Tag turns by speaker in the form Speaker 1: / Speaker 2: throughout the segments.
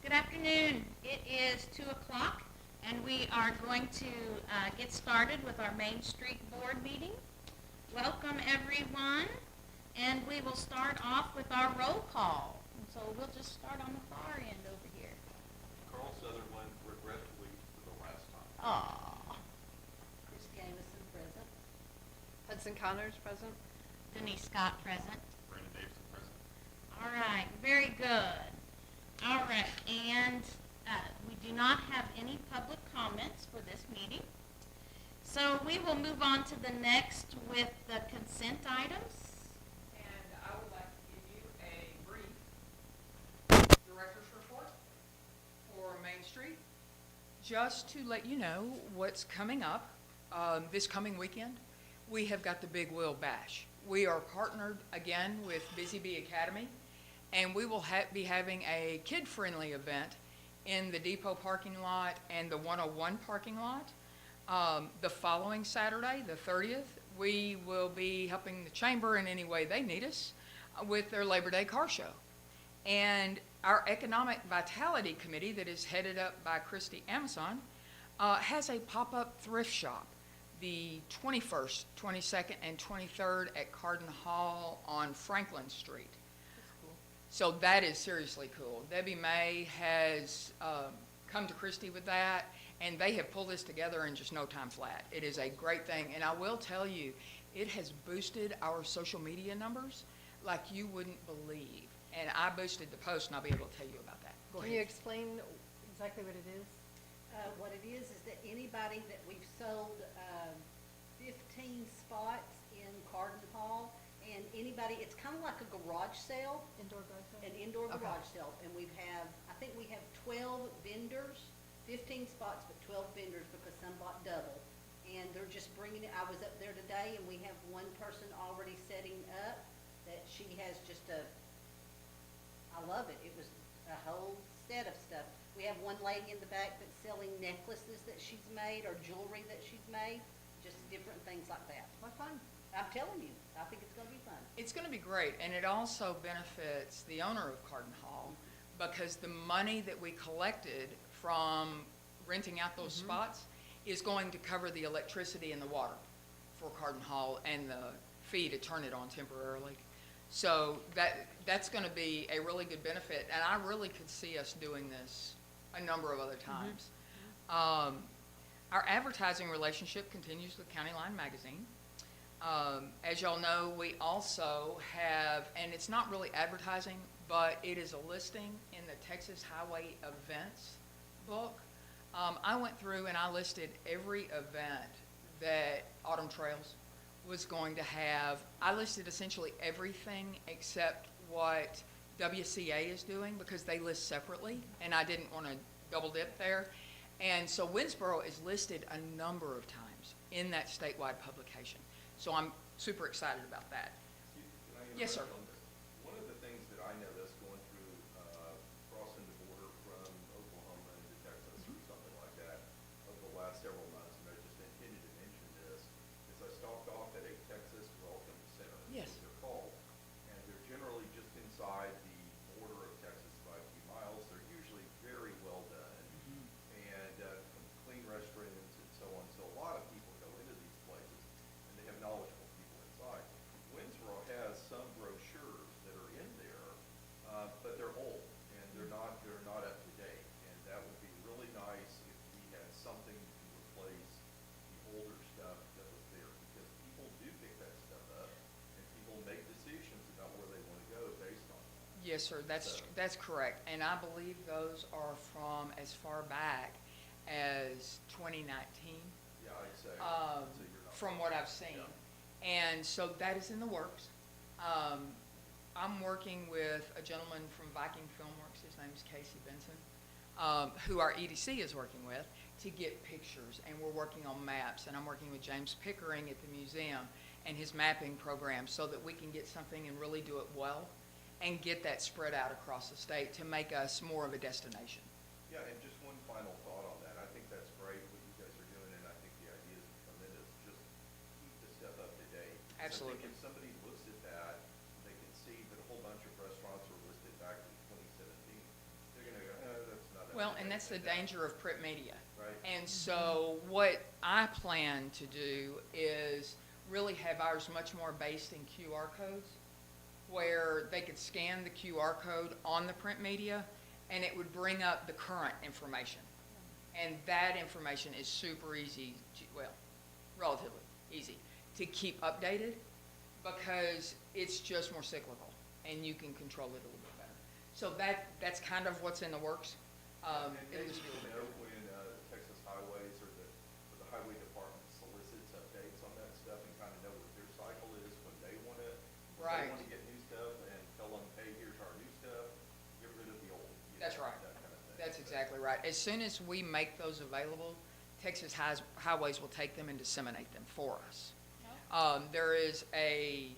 Speaker 1: Good afternoon. It is 2 o'clock, and we are going to get started with our Main Street Board meeting. Welcome, everyone, and we will start off with our roll call. And so we'll just start on the far end over here.
Speaker 2: Carl Sutherland, regretfully for the last time.
Speaker 1: Aw.
Speaker 3: Christy Amison, present.
Speaker 4: Hudson Connors, present.
Speaker 1: Denise Scott, present.
Speaker 2: Brandon Davidson, present.
Speaker 1: All right, very good. All right, and we do not have any public comments for this meeting. So we will move on to the next with the consent items.
Speaker 4: And I would like to give you a brief director's report for Main Street. Just to let you know what's coming up this coming weekend, we have got the Big Wheel Bash. We are partnered again with Busy Bee Academy, and we will be having a kid-friendly event in the depot parking lot and the 101 parking lot. The following Saturday, the 30th, we will be helping the chamber in any way they need us with their Labor Day car show. And our Economic Vitality Committee, that is headed up by Christy Amison, has a pop-up thrift shop the 21st, 22nd, and 23rd at Carden Hall on Franklin Street. So that is seriously cool. Debbie May has come to Christy with that, and they have pulled this together in just no time flat. It is a great thing, and I will tell you, it has boosted our social media numbers like you wouldn't believe. And I boosted the post, and I'll be able to tell you about that. Go
Speaker 5: Can you
Speaker 4: ahead.
Speaker 5: explain exactly what it is?
Speaker 3: What it is that anybody that we've sold 15 spots in Carden Hall, and anybody, it's kind of like a garage sale,
Speaker 5: Indoor garage sale?
Speaker 3: an indoor
Speaker 4: Okay.
Speaker 3: garage sale, and I think we have 12 vendors, 15 spots, but 12 vendors because some bought double. And they're just bringing it, I was up there today, and we have one person already setting up that she has just I love it. It was a whole set of stuff. We have one lady in the back that's selling necklaces that she's made or jewelry that she's made, just different things like that.
Speaker 5: What fun.
Speaker 3: I'm telling you, I think it's gonna be fun.
Speaker 4: It's going to be great, and it also benefits the owner of Carden Hall because the money that we collected from renting out those spots is going to cover the electricity and the water for Carden Hall and the fee to turn it on temporarily. So that's going to be a really good benefit, and I really could see us doing this a number of other times. Our advertising relationship continues with County Line Magazine. As y'all know, we also have, and it's not really advertising, but it is a listing in the Texas Highway Events book. I went through and I listed every event that Autumn Trails was going to have. I listed essentially everything except what WCA is doing because they list separately, and I didn't want to double dip there. And so Winsboro is listed a number of times in that statewide publication. So I'm super excited about that.
Speaker 2: Can I
Speaker 4: Yes, sir.
Speaker 2: interrupt on this? One of the things that I noticed going through, crossing the border from Oklahoma into Texas or something like that over the last several months, and I just intended to mention this, is I stopped off at a Texas Welcome Center.
Speaker 4: Yes.
Speaker 2: As they're called, and they're generally just inside the border of Texas by a few miles. They're usually very well done, and clean restrooms and so on. So a lot of people go into these places, and they have knowledgeable people inside. Winsboro has some brochures that are in there, but they're old and they're not up to date. And that would be really nice if we had something to replace the older stuff that was there, because people do pick that stuff up and people make decisions about where they want to go based on that.
Speaker 4: Yes, sir, that's correct. And I believe those are from as far back as 2019.
Speaker 2: Yeah, I'd say.
Speaker 4: um,
Speaker 2: So you're not
Speaker 4: from
Speaker 2: wrong.
Speaker 4: what I've seen.
Speaker 2: Yeah.
Speaker 4: And so that is in the works. I'm working with a gentleman from Viking Filmworks, his name is Casey Benson, who our EDC is working with, to get pictures, and we're working on maps, and I'm working with James Pickering at the museum and his mapping program so that we can get something and really do it well and get that spread out across the state to make us more of a destination.
Speaker 2: Yeah, and just one final thought on that. I think that's great what you guys are doing, and I think the idea is tremendous. Just keep the stuff up to date. Because
Speaker 4: Absolutely.
Speaker 2: I think if somebody looks at that, they can see that a whole bunch of restaurants were listed back in 2017. They're gonna go, that's
Speaker 4: Well, and that's the danger of print media.
Speaker 2: Right.
Speaker 4: And so what I plan to do is really have ours much more based in QR codes, where they could scan the QR code on the print media, and it would bring up the current information. And that information is super easy, well, relatively easy to keep updated, because it's just more cyclical, and you can control it a little bit better. So that's kind of what's in the works.
Speaker 2: And
Speaker 4: It
Speaker 2: maybe
Speaker 4: was
Speaker 2: you'll know when Texas Highways or the Highway Department solicits updates on that stuff and kind of know what their cycle is when they want to,
Speaker 4: Right.
Speaker 2: get new stuff and tell them, hey, here's our new stuff, get rid of the old.
Speaker 4: That's right.
Speaker 2: That kind of thing.
Speaker 4: That's exactly right. As soon as we make those available, Texas Highways will take them and disseminate them for us. There is a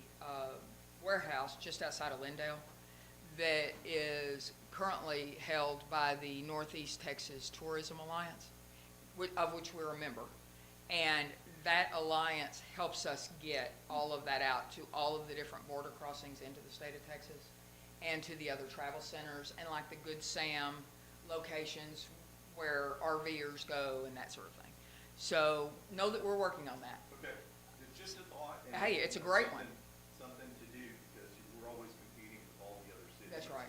Speaker 4: warehouse just outside of Lindale that is currently held by the Northeast Texas Tourism Alliance, of which we're a member. And that alliance helps us get all of that out to all of the different border crossings into the state of Texas and to the other travel centers and like the Good Sam locations where RVers go and that sort of thing. So know that we're working on that.
Speaker 2: Okay, it's just a thought. and
Speaker 4: Hey, it's a great one.
Speaker 2: Something to do because we're always competing with all the other cities.
Speaker 4: That's right.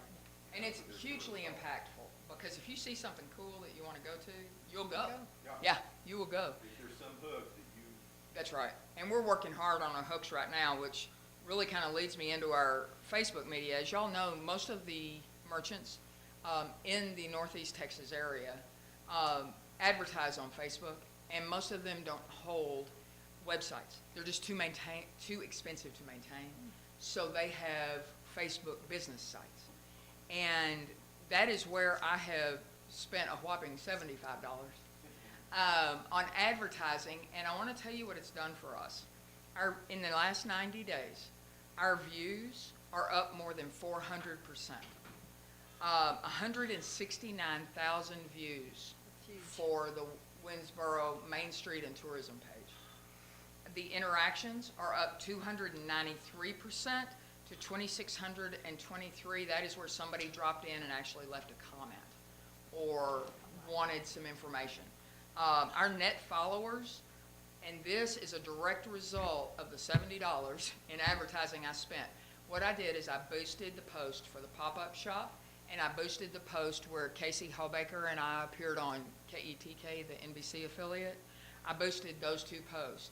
Speaker 4: And it's hugely impactful, because if you see something cool that you want to go to, you'll go. Yeah, you will go.
Speaker 2: If there's some hook that you,
Speaker 4: That's right. And we're working hard on our hooks right now, which really kind of leads me into our Facebook media. As y'all know, most of the merchants in the Northeast Texas area advertise on Facebook, and most of them don't hold websites. They're just too expensive to maintain. So they have Facebook business sites. And that is where I have spent a whopping $75 on advertising, and I want to tell you what it's done for us. In the last 90 days, our views are up more than 400%. 169,000 views
Speaker 5: That's huge.
Speaker 4: for the Winsboro Main Street and Tourism page. The interactions are up 293% to 2,623. That is where somebody dropped in and actually left a comment or wanted some information. Our net followers, and this is a direct result of the $70 in advertising I spent. What I did is I boosted the post for the pop-up shop, and I boosted the post where Casey Hallbaker and I appeared on KETK, the NBC affiliate. I boosted those two posts.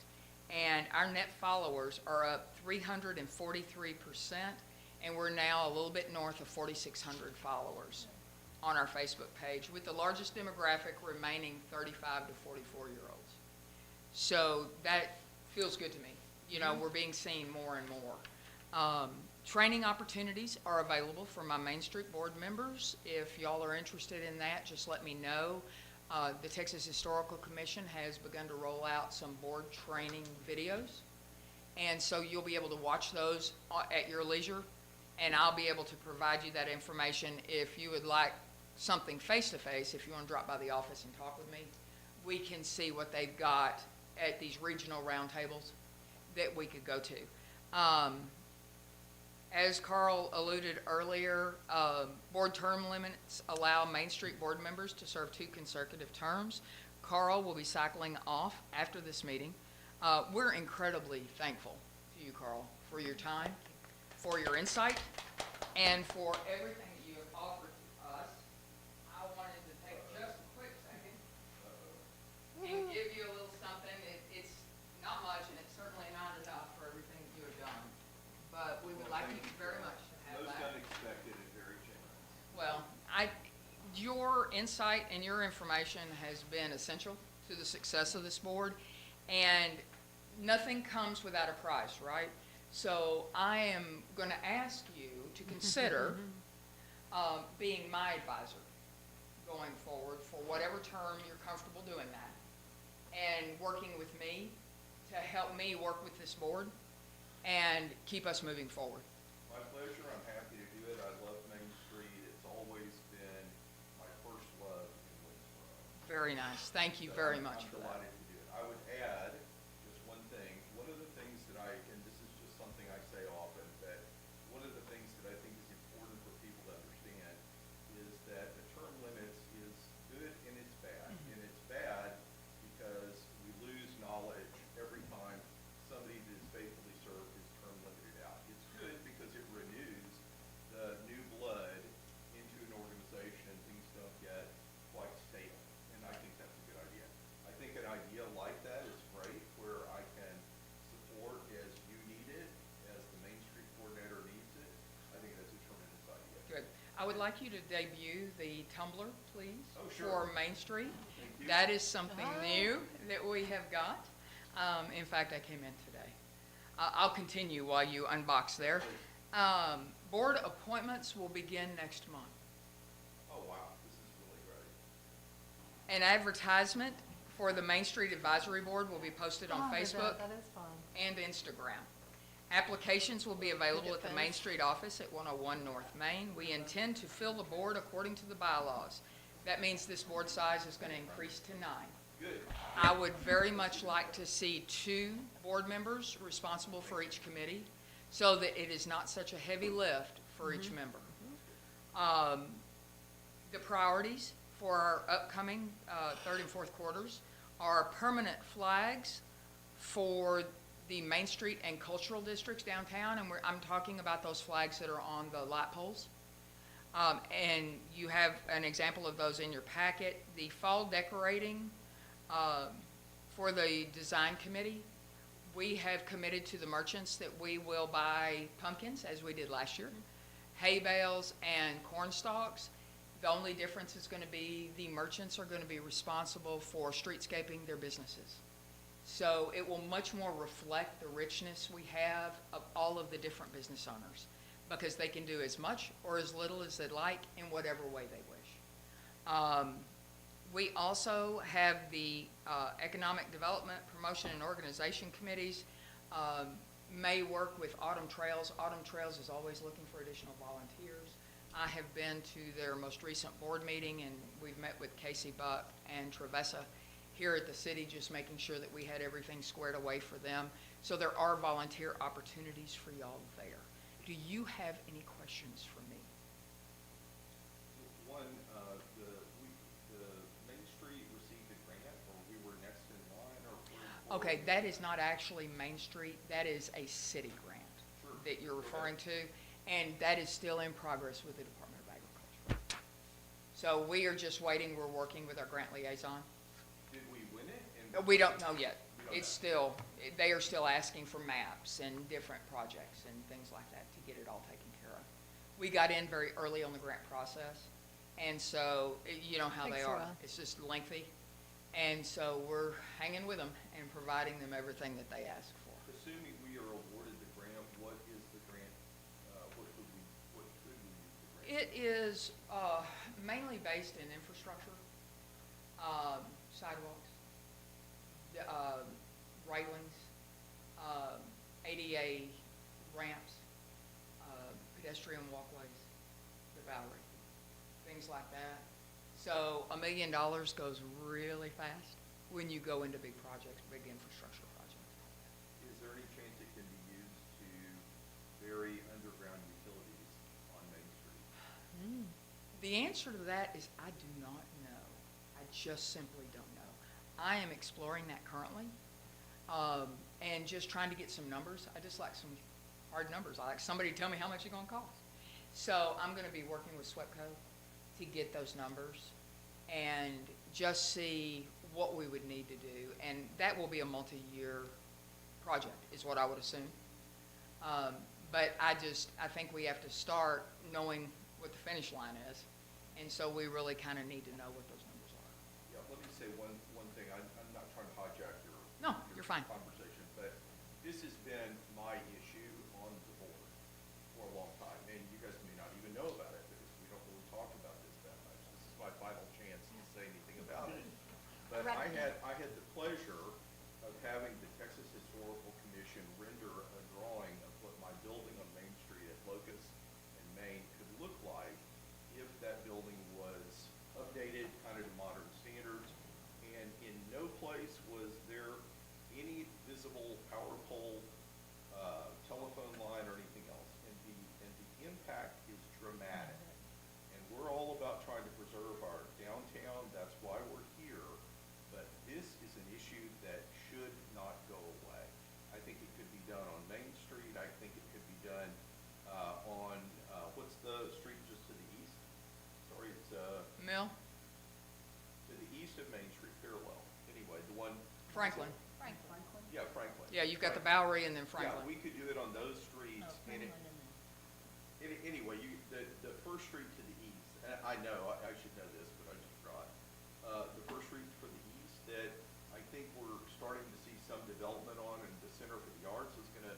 Speaker 4: And our net followers are up 343%, and we're now a little bit north of 4,600 followers on our Facebook page, with the largest demographic remaining 35 to 44-year-olds. So that feels good to me. You know, we're being seen more and more. Training opportunities are available for my Main Street Board members. If y'all are interested in that, just let me know. The Texas Historical Commission has begun to roll out some board training videos. And so you'll be able to watch those at your leisure, and I'll be able to provide you that information. If you would like something face-to-face, if you want to drop by the office and talk with me, we can see what they've got at these regional roundtables that we could go to. As Carl alluded earlier, board term limits allow Main Street board members to serve 2 consecutive terms. Carl will be cycling off after this meeting. We're incredibly thankful to you, Carl, for your time, for your insight, and for everything that you have offered to us. I wanted to take just a quick second and give you a little something. It's not much, and it's certainly not enough for everything that you have done. But we would like you very much to have
Speaker 2: most
Speaker 4: that.
Speaker 2: unexpected and very generous.
Speaker 4: Well, your insight and your information has been essential to the success of this board, and nothing comes without a price, right? So I am going to ask you to consider being my advisor going forward for whatever term you're comfortable doing that, and working with me to help me work with this board and keep us moving forward.
Speaker 2: My pleasure, I'm happy to do it. I love Main Street. It's always been my first love in Winsboro.
Speaker 4: Very nice. Thank you
Speaker 2: So
Speaker 4: very
Speaker 2: I'm
Speaker 4: much for that.
Speaker 2: delighted to do it. I would add just one thing. One of the things that and this is just something I say often, that one of the things that I think is important for people to understand is that the term limits is
Speaker 4: I would like you to debut the Tumblr, please.
Speaker 2: Oh, sure.
Speaker 4: For Main Street.
Speaker 2: Thank you.
Speaker 4: That is something
Speaker 5: Oh.
Speaker 4: new that we have got. In fact, I came in today. I'll continue while you unbox there. Board appointments will begin next month.
Speaker 2: Oh, wow, this is really great.
Speaker 4: An advertisement for the Main Street Advisory Board will be posted on
Speaker 5: Oh, I did
Speaker 4: Facebook
Speaker 5: That is fun.
Speaker 4: and Instagram. Applications will be available at the Main
Speaker 5: Face.
Speaker 4: Street office at 101 North Main. We intend to fill the board according to the bylaws. That means this board size is going to increase to 9.
Speaker 2: Good.
Speaker 4: I would very much like to see 2 board members responsible for each committee so that it is not such a heavy lift for each member. The priorities for our upcoming third and fourth quarters are permanent flags for the Main Street and cultural districts downtown, and I'm talking about those flags that are on the light poles. And you have an example of those in your packet. The fall decorating for the design committee, we have committed to the merchants that we will buy pumpkins, as we did last year, hay bales and corn stalks. The only difference is going to be the merchants are going to be responsible for streetscaping their businesses. So it will much more reflect the richness we have of all of the different business owners, because they can do as much or as little as they'd like in whatever way they wish. We also have the Economic Development, Promotion, and Organization Committees may work with Autumn Trails. Autumn Trails is always looking for additional volunteers. I have been to their most recent board meeting, and we've met with Casey Buck and Trevessa here at the city, just making sure that we had everything squared away for them. So there are volunteer opportunities for y'all there. Do you have any questions for me?
Speaker 2: One, the Main Street received a grant, or we were next in line, or?
Speaker 4: Okay, that is not actually Main Street, that is a city grant
Speaker 2: Sure.
Speaker 4: that you're
Speaker 2: Okay.
Speaker 4: referring to, and that is still in progress with the Department of Agriculture. So we are just waiting, we're working with our grant liaison.
Speaker 2: Did we win it? And
Speaker 4: We don't know yet.
Speaker 2: We don't
Speaker 4: It's
Speaker 2: know.
Speaker 4: still, they are still asking for maps and different projects and things like that to get it all taken care of. We got in very early on the grant process, and so, you know how they
Speaker 5: Takes a
Speaker 4: are.
Speaker 5: while.
Speaker 4: It's just lengthy. And so we're hanging with them and providing them everything that they ask for.
Speaker 2: Assuming we are awarded the grant, what is the grant, what could we use the grant?
Speaker 4: It is mainly based in infrastructure, sidewalks, railings, ADA ramps, pedestrian walkways, the Bowery, things like that. So $1 million goes really fast when you go into big projects, big infrastructure projects.
Speaker 2: Is there any chance it can be used to bury underground utilities on Main Street?
Speaker 4: The answer to that is I do not know. I just simply don't know. I am exploring that currently, and just trying to get some numbers. I just like some hard numbers. I like somebody to tell me how much it's gonna cost. So I'm gonna be working with SWEPCO to get those numbers and just see what we would need to do. And that will be a multi-year project, is what I would assume. But I think we have to start knowing what the finish line is. And so we really kind of need to know what those numbers are.
Speaker 2: Yeah, let me say one thing. I'm not trying to hijack
Speaker 4: No, you're fine.
Speaker 2: conversation, but this has been my issue on the board for a long time, and you guys may not even know about it because we don't really talk about this that much. This is my final chance to say anything about it. But I had the pleasure of having the Texas Historical Commission render a drawing of what my building on Main Street at Locust and Main could look like if that building was updated kind of to modern standards. And in no place was there any visible power pole, telephone line, or anything else. And the impact is dramatic. And we're all about trying to preserve our downtown, that's why we're here. But this is an issue that should not go away. I think it could be done on Main Street, I think it could be done on, what's the street just to the east? Sorry, it's
Speaker 4: Mill?
Speaker 2: to the east of Main Street, parallel. Anyway, the one.
Speaker 4: Franklin.
Speaker 2: Yeah, Franklin.
Speaker 4: Yeah, you've got the
Speaker 2: Franklin.
Speaker 4: Bowery and then
Speaker 2: Yeah,
Speaker 4: Franklin.
Speaker 2: we could do it on those streets.
Speaker 5: Oh,
Speaker 2: And anyway, the first street to the I know, I should know this, but I just forgot. The first street for the east that I think we're starting to see some development on, and the Center for the Arts is gonna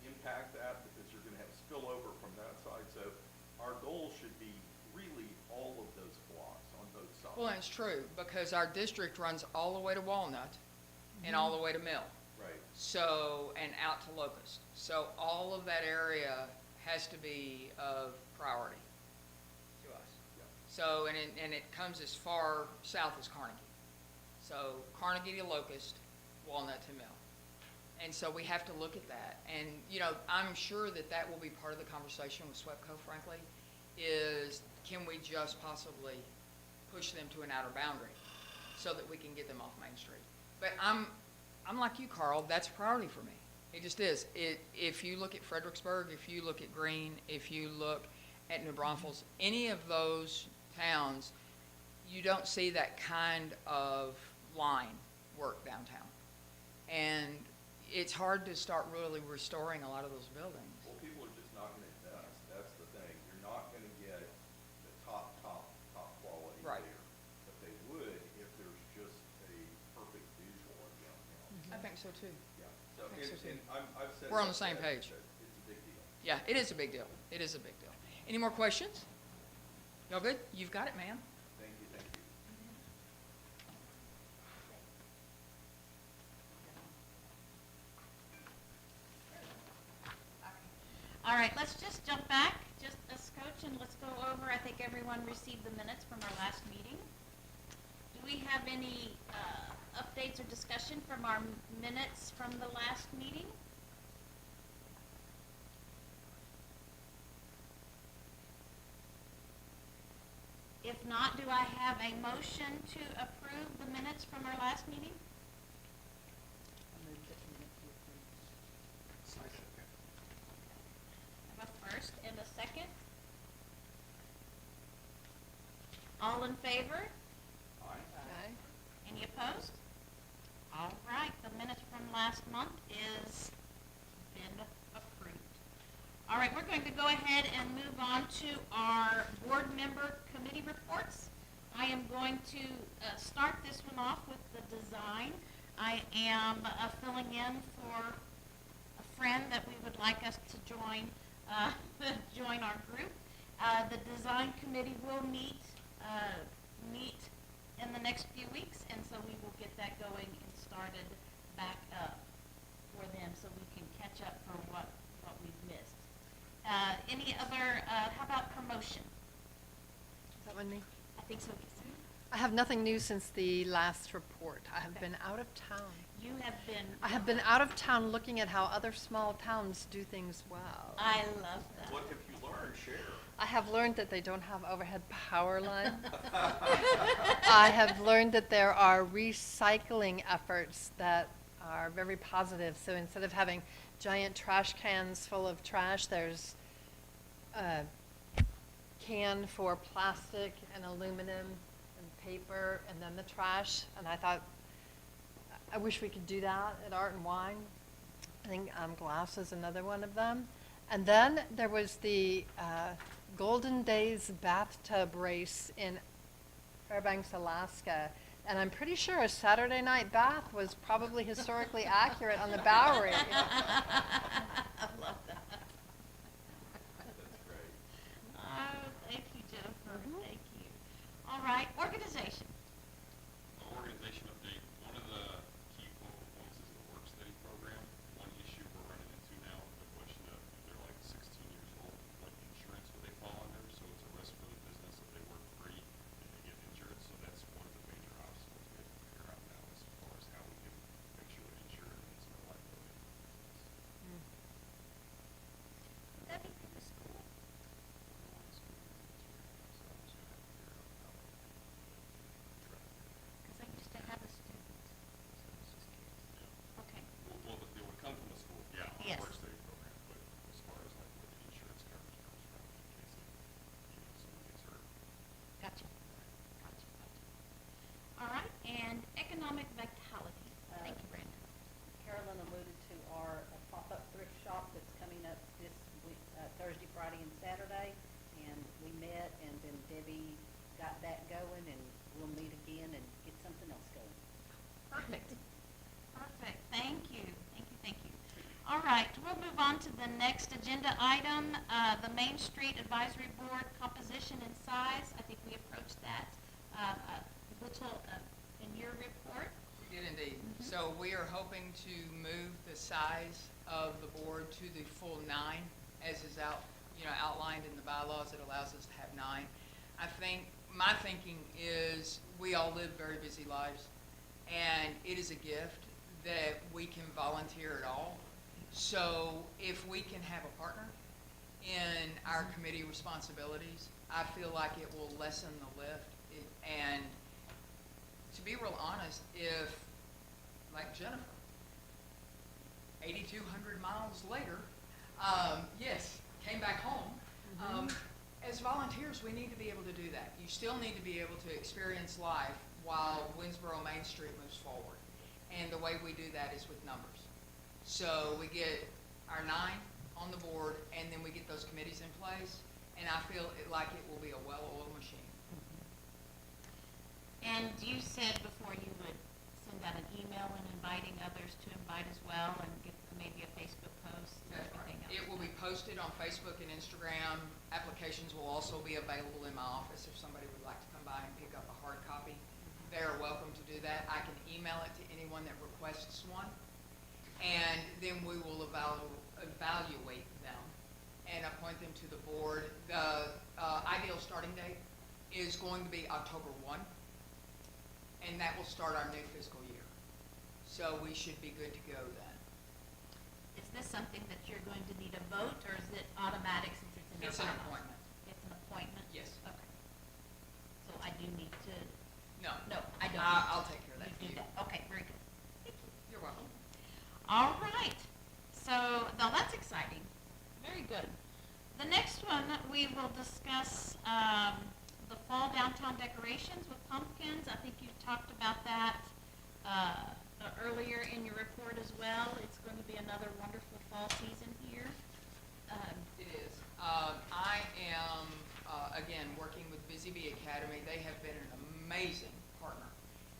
Speaker 2: impact that because you're gonna have spillover from that side. So our goal should be really all of those blocks on both sides.
Speaker 4: Well, that's true, because our district runs all the way to Walnut and all the way to Mill.
Speaker 2: Right.
Speaker 4: So, and out to Locust. So all of that area has to be of priority to us.
Speaker 2: Yeah.
Speaker 4: So, and it comes as far south as Carnegie. So Carnegie to Locust, Walnut to Mill. And so we have to look at that. And, you know, I'm sure that that will be part of the conversation with SWEPCO, frankly, is can we just possibly push them to an outer boundary so that we can get them off Main Street? But I'm like you, Carl, that's a priority for me. It just is. If you look at Fredericksburg, if you look at Greene, if you look at New Braunfels, any of those towns, you don't see that kind of line work downtown. And it's hard to start really restoring a lot of those buildings.
Speaker 2: Well, people are just not gonna invest, that's the thing. You're not gonna get the top quality
Speaker 4: Right.
Speaker 2: there. But they would if there's just a perfect visual of downtown.
Speaker 4: I think so too.
Speaker 2: Yeah, so,
Speaker 4: Think so, too.
Speaker 2: and I've said.
Speaker 4: We're on
Speaker 2: that,
Speaker 4: the same
Speaker 2: that
Speaker 4: page.
Speaker 2: It's a big deal.
Speaker 4: Yeah, it is a big deal. It is a big deal. Any more questions? Y'all good? You've got it, ma'am.
Speaker 2: Thank you, thank you.
Speaker 1: All right, let's just jump back, just a scotch, and let's go over, I think everyone received the minutes from our last meeting. Do we have any updates or discussion from our minutes from the last meeting? If not, do I have a motion to approve the minutes from our last meeting? I have a first and a second. All in favor?
Speaker 5: Okay.
Speaker 1: Any opposed? All right, the minutes from last month is been approved. All right, we're going to go ahead and move on to our board member committee reports. I am going to start this one off with the design. I am filling in for a friend that we would like us to join, join our group. The design committee will meet in the next few weeks, and so we will get that going and started back up for them so we can catch up for what we've missed. Any other, how about promotion?
Speaker 5: Is that one me?
Speaker 1: I think so, yes.
Speaker 5: I have nothing new since the last report. I have been out of town.
Speaker 1: You have been.
Speaker 5: I have been out of town looking at how other small towns do things well.
Speaker 1: I love that.
Speaker 2: What have you learned? Share.
Speaker 5: I have learned that they don't have overhead power line. I have learned that there are recycling efforts that are very positive. So instead of having giant trash cans full of trash, there's a can for plastic and aluminum and paper, and then the trash. And I thought, I wish we could do that at Art and Wine. I think glass is another one of them. And then there was the Golden Days bathtub race in Fairbanks, Alaska. And I'm pretty sure a Saturday night bath was probably historically accurate on the Bowery.
Speaker 1: I love that.
Speaker 2: That's great.
Speaker 1: Oh, thank you, Jennifer.
Speaker 5: Mhm.
Speaker 1: Thank you. All right, organization.
Speaker 6: Organization update, one of the key focal points is the work study program. One issue we're running into now is the question of if they're like 16 years old, what insurance would they fall under? So it's a risk for the business if they work free and they get injured. So that's one of the major obstacles we have to figure out now as far as how we can make sure they're insured and it's no liability for the business.
Speaker 1: next agenda item, the Main Street Advisory Board composition and size. I think we approached that, little, in your report.
Speaker 4: We did indeed. So we are hoping to move the size of the board to the full 9, as is outlined in the bylaws. It allows us to have 9. I think, my thinking is, we all live very busy lives, and it is a gift that we can volunteer at all. So if we can have a partner in our committee responsibilities, I feel like it will lessen the lift. And to be real honest, if, like Jennifer, 8,200 miles later, yes, came back home, as volunteers, we need to be able to do that. You still need to be able to experience life while Winsboro Main Street moves forward. And the way we do that is with numbers. So we get our 9 on the board, and then we get those committees in place, and I feel like it will be a well-oiled machine.
Speaker 1: And you said before you would send out an email and inviting others to invite as well, and get maybe a Facebook post and
Speaker 4: That's right.
Speaker 1: everything else.
Speaker 4: It will be posted on Facebook and Instagram. Applications will also be available in my office if somebody would like to come by and pick up a hard copy. They are welcome to do that. I can email it to anyone that requests one, and then we will evaluate them and appoint them to the board. The ideal starting date is going to be October 1, and that will start our new fiscal year. So we should be good to go then.
Speaker 1: Is this something that you're going to need a vote, or is it automatic since it's in our
Speaker 4: It's an
Speaker 1: bylaws?
Speaker 4: appointment.
Speaker 1: It's an appointment?
Speaker 4: Yes.
Speaker 1: Okay. So I do need to,
Speaker 4: No.
Speaker 1: no, I don't.
Speaker 4: I'll take care of that
Speaker 1: You
Speaker 4: for
Speaker 1: do
Speaker 4: you.
Speaker 1: that. Okay, very good. Thank you.
Speaker 4: You're welcome.
Speaker 1: All right. So, now that's exciting. Very good. The next one, we will discuss the fall downtown decorations with pumpkins. I think you talked about that earlier in your report as well. It's going to be another wonderful fall season here.
Speaker 4: It is. I am, again, working with Busy Bee Academy. They have been an amazing partner.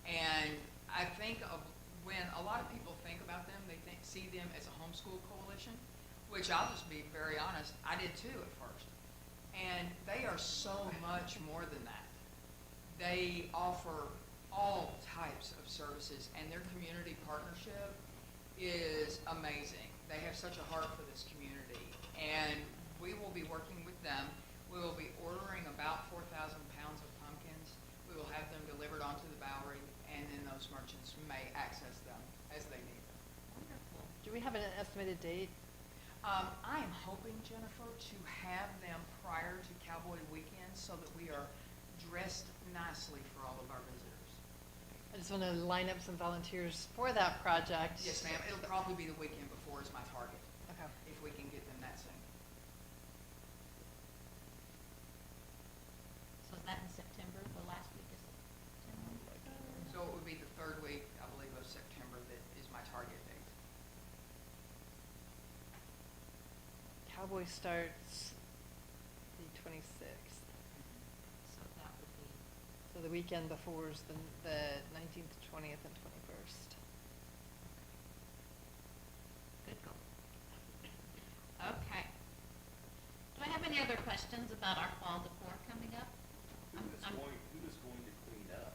Speaker 4: And I think of when a lot of people think about them, they see them as a homeschool coalition, which I'll just be very honest, I did too at first. And they are so much more than that. They offer all types of services, and their community partnership is amazing. They have such a heart for this community, and we will be working with them. We will be ordering about 4,000 pounds of pumpkins. We will have them delivered onto the Bowery, and then those merchants may access them as they need them.
Speaker 1: Wonderful.
Speaker 5: Do we have an estimated date?
Speaker 4: I am hoping, Jennifer, to have them prior to Cowboy Weekend so that we are dressed nicely for all of our visitors.
Speaker 5: I just want to line up some volunteers for that project.
Speaker 4: Yes, ma'am. It'll probably be the weekend before is my target,
Speaker 5: Okay.
Speaker 4: if we can get them that soon.
Speaker 1: So is that in September, the last week of September?
Speaker 4: So it would be the 3rd week, I believe, of September that is my target date.
Speaker 5: Cowboy starts the 26th,
Speaker 1: So that would be,
Speaker 5: so the weekend before is the 19th, 20th, and 21st.
Speaker 1: good goal. Okay. Do I have any other questions about our fall decor coming up?
Speaker 2: Who is going to clean up?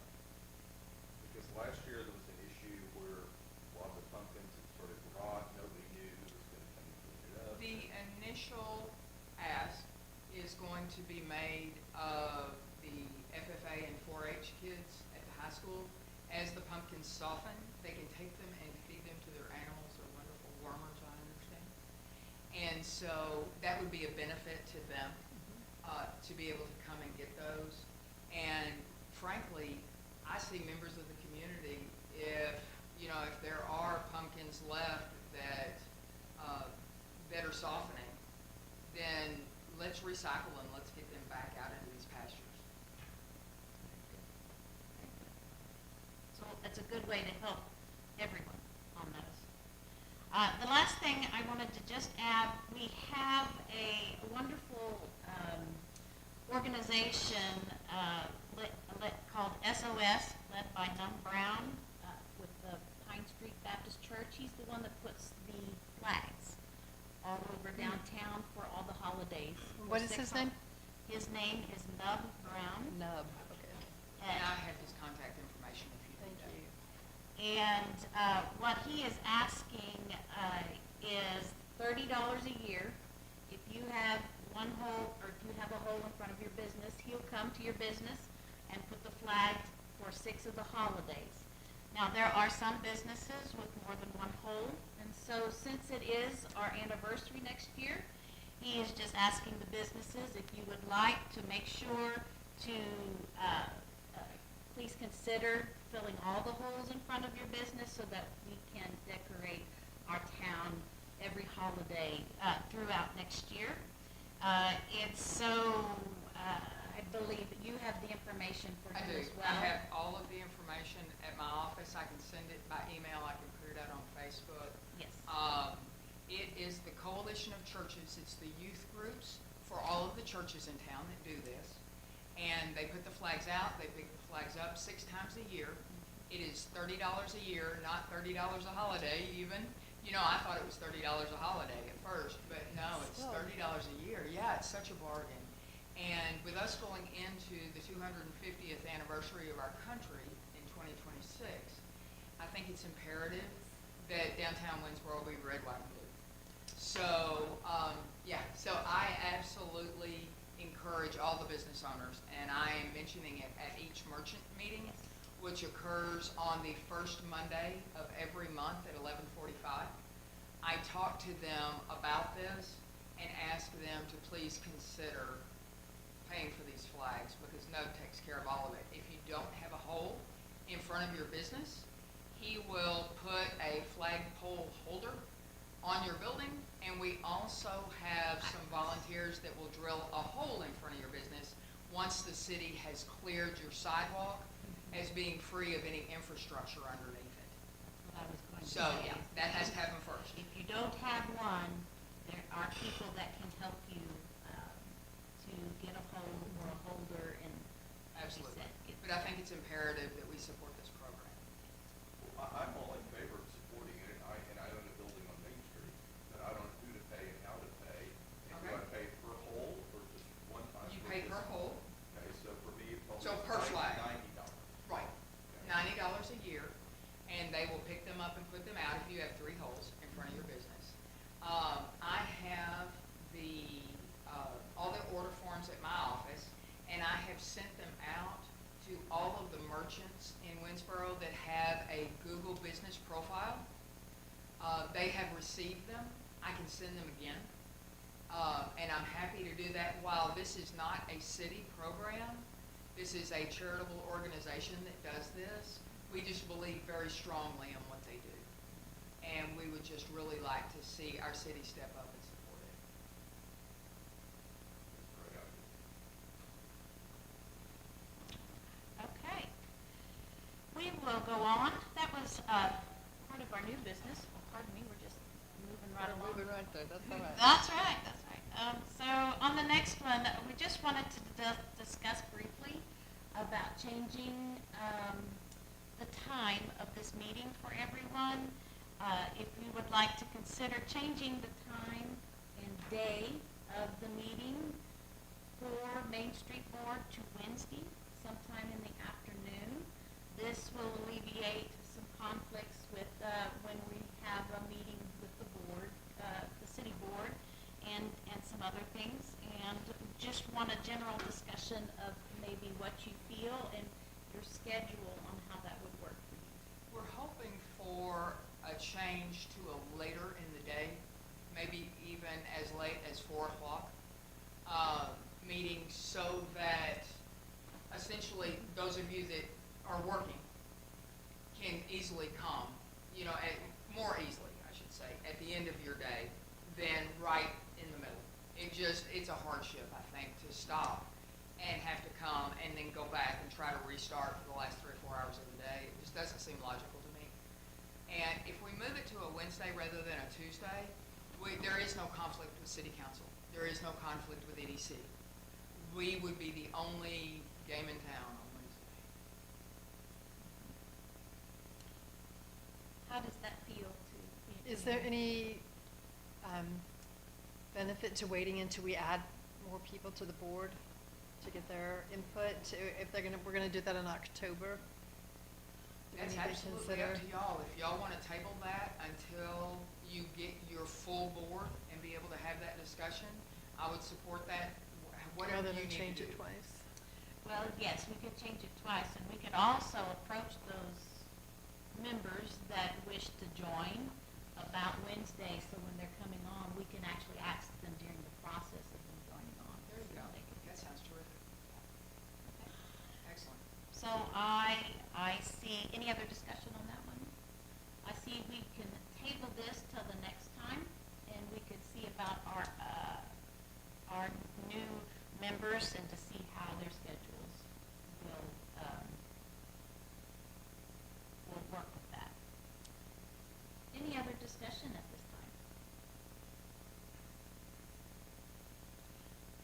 Speaker 2: Because last year there was an issue where a lot of the pumpkins had started to rot, nobody knew who was gonna come and clean it up.
Speaker 4: The initial ask is going to be made of the FFA and 4-H kids at the high school. As the pumpkins soften, they can take them and feed them to their animals. They're wonderful wormers, I understand. And so that would be a benefit to them, to be able to come and get those. And frankly, I see members of the community, if there are pumpkins left that are softening, then let's recycle them, let's get them back out into these pastures.
Speaker 1: So that's a good way to help everyone on those. The last thing I wanted to just add, we have a wonderful organization called SOS, led by Num Brown with the Pine Street Baptist Church. He's the one that puts the flags all over downtown for all the holidays.
Speaker 5: What
Speaker 1: For
Speaker 5: is
Speaker 1: 6
Speaker 5: his name?
Speaker 1: His name is Nub Brown.
Speaker 5: Nub, okay.
Speaker 4: And I have his contact information if you
Speaker 5: Thank
Speaker 4: need that.
Speaker 5: you.
Speaker 1: And what he is asking is $30 a year. If you have one hole, or if you have a hole in front of your business, he'll come to your business and put the flag for 6 of the holidays. Now, there are some businesses with more than one hole, and so since it is our anniversary next year, he is just asking the businesses if you would like to make sure to please consider filling all the holes in front of your business so that we can decorate our town every holiday throughout next year. It's so, I believe that you have the information for
Speaker 4: I
Speaker 1: him
Speaker 4: do.
Speaker 1: as well.
Speaker 4: I have all of the information at my office. I can send it by email. I can put it out on Facebook.
Speaker 1: Yes.
Speaker 4: It is the Coalition of Churches. It's the youth groups for all of the churches in town that do this. And they put the flags out. They pick the flags up 6 times a year. It is $30 a year, not $30 a holiday even. You know, I thought it was $30 a holiday at first, but no, it's
Speaker 5: Still.
Speaker 4: $30 a year. Yeah, it's such a bargain. And with us going into the 250th anniversary of our country in 2026, I think it's imperative that downtown Winsboro be red, white, and blue. So, so I absolutely encourage all the business owners, and I am mentioning it at each merchant meeting, which occurs on the first Monday of every month at 11:45. I talk to them about this and ask them to please consider paying for these flags, because Nub takes care of all of it. If you don't have a hole in front of your business, he will put a flagpole holder on your building, and we also have some volunteers that will drill a hole in front of your business once the city has cleared your sidewalk as being free of any infrastructure underneath it.
Speaker 1: What I was going to
Speaker 4: So,
Speaker 1: say.
Speaker 4: yeah, that has to happen first.
Speaker 1: If you don't have one, there are people that can help you to get a hole or a holder and, like you
Speaker 4: Absolutely.
Speaker 1: said, get-
Speaker 4: But I think it's imperative that we support this program.
Speaker 2: Well, I'm all in favor of supporting it, and I own a building on Main Street, but I don't know who to pay and how to pay. And do
Speaker 4: Okay.
Speaker 2: I pay per hole or just one time?
Speaker 4: You
Speaker 2: for
Speaker 4: pay per
Speaker 2: business?
Speaker 4: hole.
Speaker 2: Okay, so for me, it's probably
Speaker 4: So per flag.
Speaker 2: $90.
Speaker 4: Right, $90 a year, and they will pick them up and put them out if you have 3 holes in front of your business. I have all the order forms at my office, and I have sent them out to all of the merchants in Winsboro that have a Google business profile. They have received them. I can send them again. And I'm happy to do that. While this is not a city program, this is a charitable organization that does this. We just believe very strongly in what they do. And we would just really like to see our city step up and support it.
Speaker 2: Right.
Speaker 1: Okay. We will go on. That was part of our new business. Pardon me, we're just moving right along.
Speaker 5: Moving right there, that's all right.
Speaker 1: That's right, that's right. So on the next one, we just wanted to discuss briefly about changing the time of this meeting for everyone. If you would like to consider changing the time and day of the meeting for Main Street Board to Wednesday, sometime in the afternoon. This will alleviate some conflicts with when we have a meeting with the board, the city board, and some other things. And just want a general discussion of maybe what you feel and your schedule on how that would work for you.
Speaker 4: We're hoping for a change to a later in the day, maybe even as late as 4 o'clock meeting, so that essentially those of you that are working can easily come, more easily, I should say, at the end of your day than right in the middle. It's a hardship, I think, to stop and have to come and then go back and try to restart for the last 3 or 4 hours of the day. It just doesn't seem logical to me. And if we move it to a Wednesday rather than a Tuesday, there is no conflict with City Council. There is no conflict with EDC. We would be the only game in town on Wednesday.
Speaker 1: How does that feel to you?
Speaker 5: Is there any benefit to waiting until we add more people to the board to get their input, if we're gonna do that in October? Do we
Speaker 4: That's
Speaker 5: need to
Speaker 4: absolutely
Speaker 5: consider-
Speaker 4: up to y'all. If y'all wanna table that until you get your full board and be able to have that discussion, I would support that, whatever
Speaker 5: Rather
Speaker 4: you
Speaker 5: than
Speaker 4: need to
Speaker 5: change
Speaker 4: do.
Speaker 5: it twice?
Speaker 1: Well, yes, we could change it twice, and we could also approach those members that wish to join about Wednesday, so when they're coming on, we can actually ask them during the process of them joining on.
Speaker 4: There you
Speaker 1: so
Speaker 4: go.
Speaker 1: they can-
Speaker 4: That sounds terrific. Excellent.
Speaker 1: So I see, any other discussion on that one? I see we can table this till the next time, and we could see about our new members and to see how their schedules will work with that. Any other discussion at this time?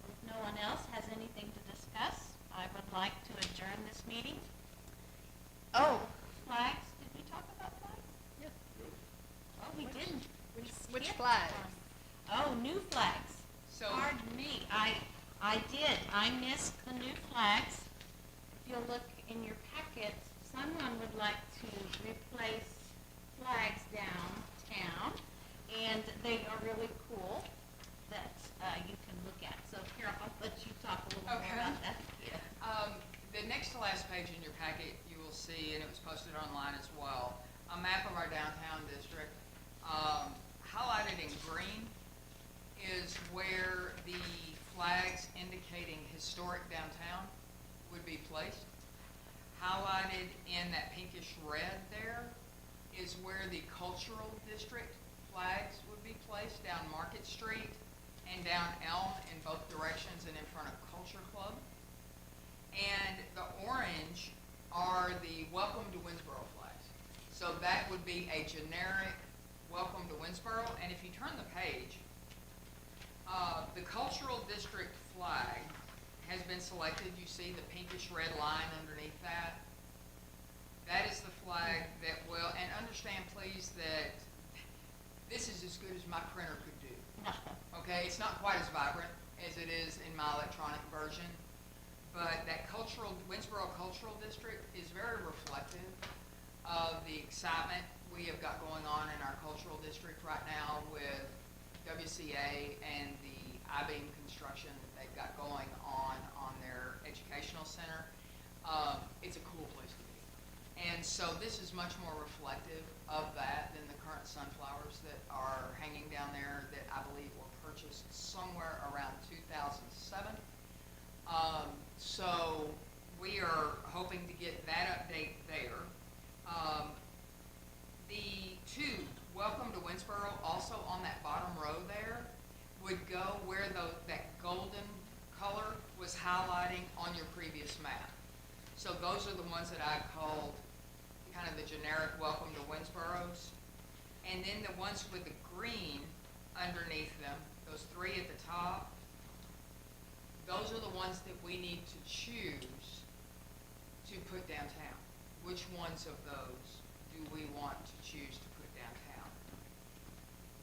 Speaker 1: If no one else has anything to discuss, I would like to adjourn this meeting. Oh, flags, did we talk about flags?
Speaker 5: Yeah.
Speaker 1: Oh, we didn't. We
Speaker 5: Which
Speaker 1: skipped
Speaker 5: flags?
Speaker 1: one. Oh, new flags.
Speaker 4: So-
Speaker 1: Pardon me, I did, I missed the new flags. If you'll look in your packet, someone would like to replace flags downtown, and they are really cool that you can look at. So here, I'll let you talk a little more
Speaker 4: Okay.
Speaker 1: about that. Yeah.
Speaker 4: The next to last page in your packet, you will see, and it was posted online as well, a map of our downtown district. Highlighted in green is where the flags indicating historic downtown would be placed. Highlighted in that pinkish red there is where the cultural district flags would be placed down Market Street and down Elm in both directions and in front of Culture Club. And the orange are the Welcome to Winsboro flags. So that would be a generic Welcome to Winsboro. And if you turn the page, the cultural district flag has been selected. You see the pinkish red line underneath that. That is the flag that will, and understand please that this is as good as my printer could do. Okay, it's not quite as vibrant as it is in my electronic version, but that Winsboro Cultural District is very reflective of the excitement we have got going on in our cultural district right now with WCA and the I-beam construction that they've got going on their educational center. It's a cool place to be. And so this is much more reflective of that than the current sunflowers that are hanging down there that I believe were purchased somewhere around 2007. So we are hoping to get that update there. The two, Welcome to Winsboro, also on that bottom row there, would go where that golden color was highlighting on your previous map. So those are the ones that I called kind of the generic Welcome to Winsboros. And then the ones with the green underneath them, those three at the top, those are the ones that we need to choose to put downtown. Which ones of those do we want to choose to put downtown?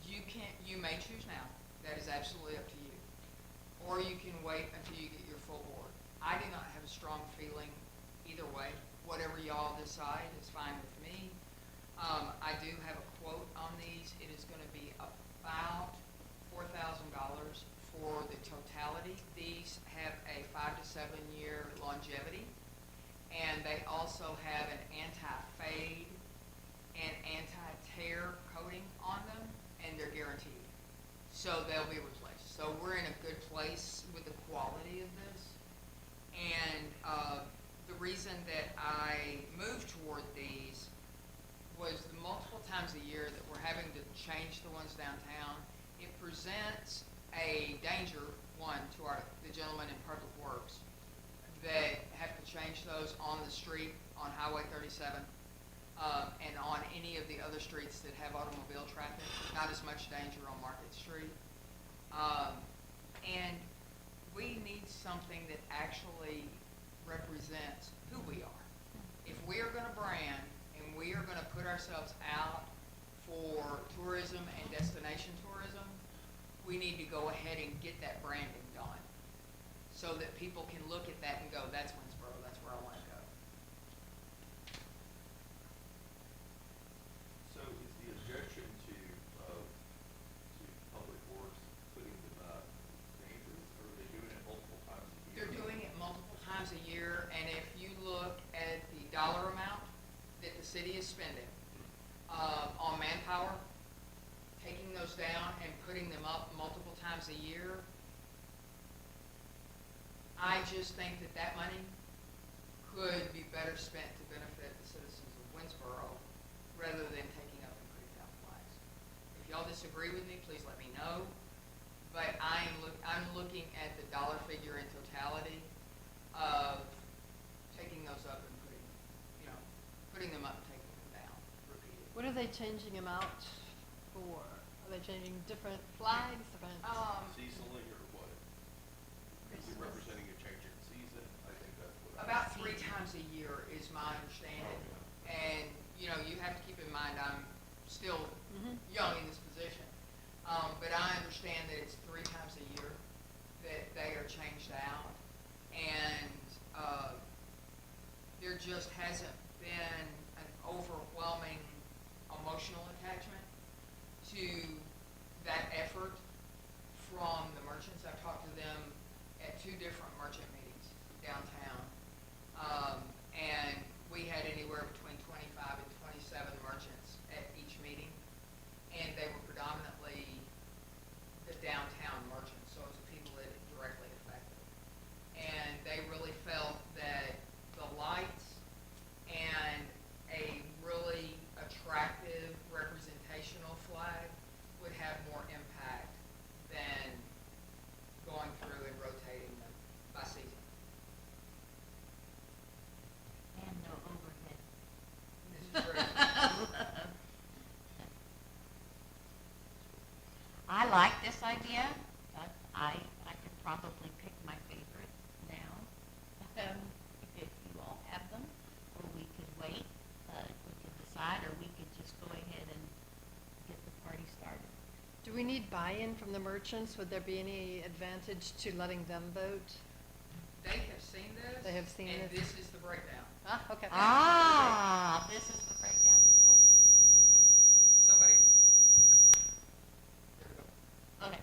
Speaker 4: You may choose now. That is absolutely up to you. Or you can wait until you get your full board. I do not have a strong feeling either way. Whatever y'all decide is fine with me. I do have a quote on these. It is going to be about $4,000 for the totality. These have a 5 to 7 year longevity, and they also have an anti-fade and anti-tear coating on them, and they're guaranteed. So they'll be replaced. So we're in a good place with the quality of this. And the reason that I moved toward these was the multiple times a year that we're having to change the ones downtown. It presents a danger, one, to the gentlemen in Public Works that have to change those on the street on Highway 37 and on any of the other streets that have automobile traffic. Not as much danger on Market Street. And we need something that actually represents who we are. If we are going to brand and we are going to put ourselves out for tourism and destination tourism, we need to go ahead and get that branding done, so that people can look at that and go, that's Winsboro, that's where I wanna go.
Speaker 2: So is the objection to Public Works putting them up dangerous, or are they doing it multiple times a year?
Speaker 4: They're doing it multiple times a year, and if you look at the dollar amount that the city is spending, on manpower, taking those down and putting them up multiple times a year, I just think that that money could be better spent to benefit the citizens of Winsboro, rather than taking up and putting down flags. If y'all disagree with me, please let me know, but I'm looking at the dollar figure in totality of taking those up and putting them up and taking them down repeatedly.
Speaker 5: What are they changing them out for? Are they changing different flags, different?
Speaker 2: Seasonally or what? Is it representing a change in season? I think that's what.
Speaker 4: About 3 times a year is my understanding. And, you have to keep in mind, I'm still young in this position. But I understand that it's 3 times a year that they are changed out. And, there just hasn't been an overwhelming emotional attachment to that effort from the merchants. I've talked to them at 2 different merchant meetings downtown. And we had anywhere between 25 and 27 merchants at each meeting. And they were predominantly the downtown merchants, so it's the people that it directly affected. And they really felt that the lights and a really attractive representational flag would have more impact than going through and rotating them by season.
Speaker 1: And no overhead.
Speaker 4: This is true.
Speaker 1: I like this idea, but I could probably pick my favorite now. If you all have them, or we could wait, we could decide, or we could just go ahead and get the party started.
Speaker 5: Do we need buy-in from the merchants? Would there be any advantage to letting them vote?
Speaker 4: They have seen this.
Speaker 5: They have seen
Speaker 4: and
Speaker 5: this.
Speaker 4: this is the breakdown.
Speaker 5: Ah, okay.
Speaker 1: This is the breakdown.
Speaker 4: Somebody. There we go.
Speaker 1: Okay.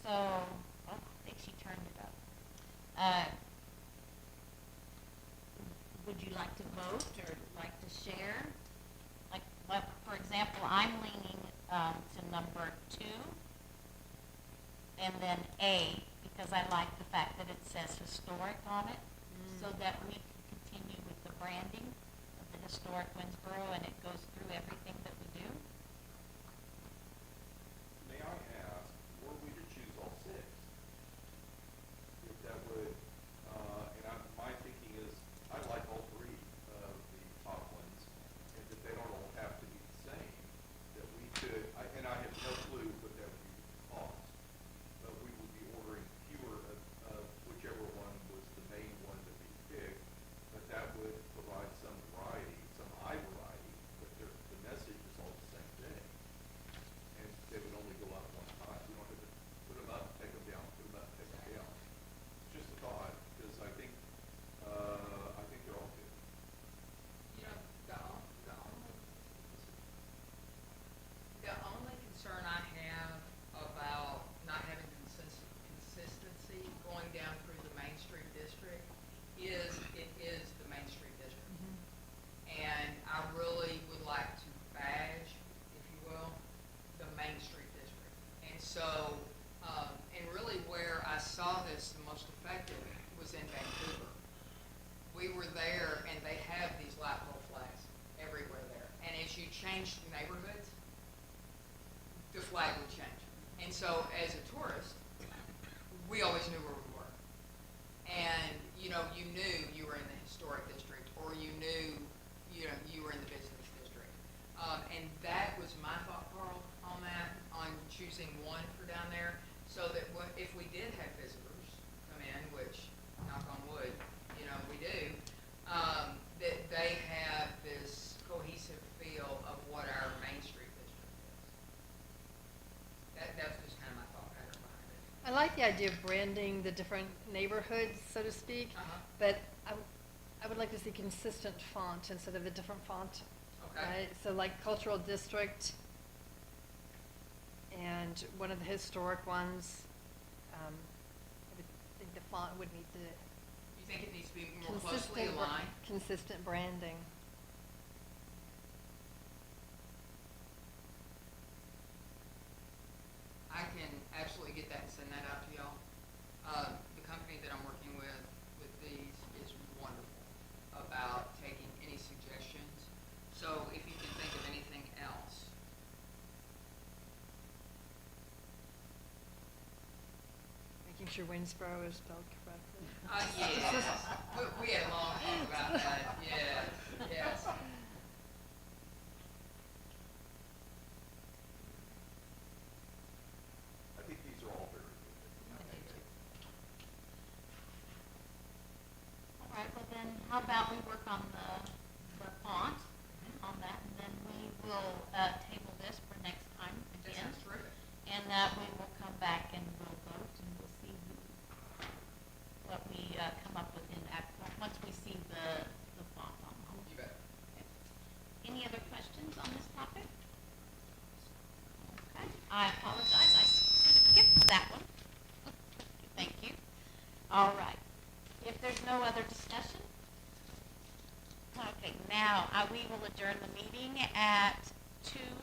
Speaker 1: So, I think she turned it up. Would you like to vote or like to share? Like, for example, I'm leaning to number 2 and then A, because I like the fact that it says historic on it, so that we can continue with the branding of the historic Winsboro, and it goes through everything that we do.
Speaker 2: May I ask, were we to choose all 6? If that would, my thinking is, I like all 3 of the top ones, and that they don't all have to be the same, that we could, and I have no clue what that would be cost, but we would be ordering fewer of whichever one was the main one that we picked, but that would provide some variety, some eye variety, but the message is all the same thing. And they would only go up one time. We don't have to put them up, take them down, put them up, take them down. It's just a thought, because I think they're all good.
Speaker 4: The only concern I have about not having consistency going down through the Main Street District is it is the Main Street District. And I really would like to badge, if you will, the Main Street District. And so, and really where I saw this the most effective was in Vancouver. We were there and they have these light pole flags everywhere there. And as you change neighborhoods, the flag would change. And so as a tourist, we always knew where we were. And, you knew you were in the historic district, or you knew, you were in the business district. And that was my thought, Carl, on that, on choosing one for down there, so that if we did have visitors come in, which, knock on wood, we do, that they have this cohesive feel of what our Main Street district is.
Speaker 5: idea of branding the different neighborhoods, so to speak.
Speaker 4: Uh-huh.
Speaker 5: But I would like to see consistent font instead of a different font.
Speaker 4: Okay.
Speaker 5: Right? So like cultural district and one of the historic ones, I would think the font would need the
Speaker 4: You think it needs to be more closely
Speaker 5: consistent,
Speaker 4: aligned?
Speaker 5: consistent branding.
Speaker 4: I can absolutely get that and send that out to y'all. The company that I'm working with these is wonderful about taking any suggestions. So if you can think of anything else.
Speaker 5: Making sure Winsboro is spelled correctly.
Speaker 4: Yes, we had a long talk about that, yes, yes.
Speaker 2: I think these are all very good.
Speaker 1: All right, well then, how about we work on the font, on that, and then we will, table this for next time
Speaker 4: That
Speaker 1: again.
Speaker 4: sounds terrific.
Speaker 1: And, we will come back and we'll vote and we'll see what we, come up with once we see the font on.
Speaker 4: You bet.
Speaker 1: Any other questions on this topic? Okay, I apologize, I skipped that one. Thank you. All right. If there's no other discussion, okay, now, we will adjourn the meeting at 2:08.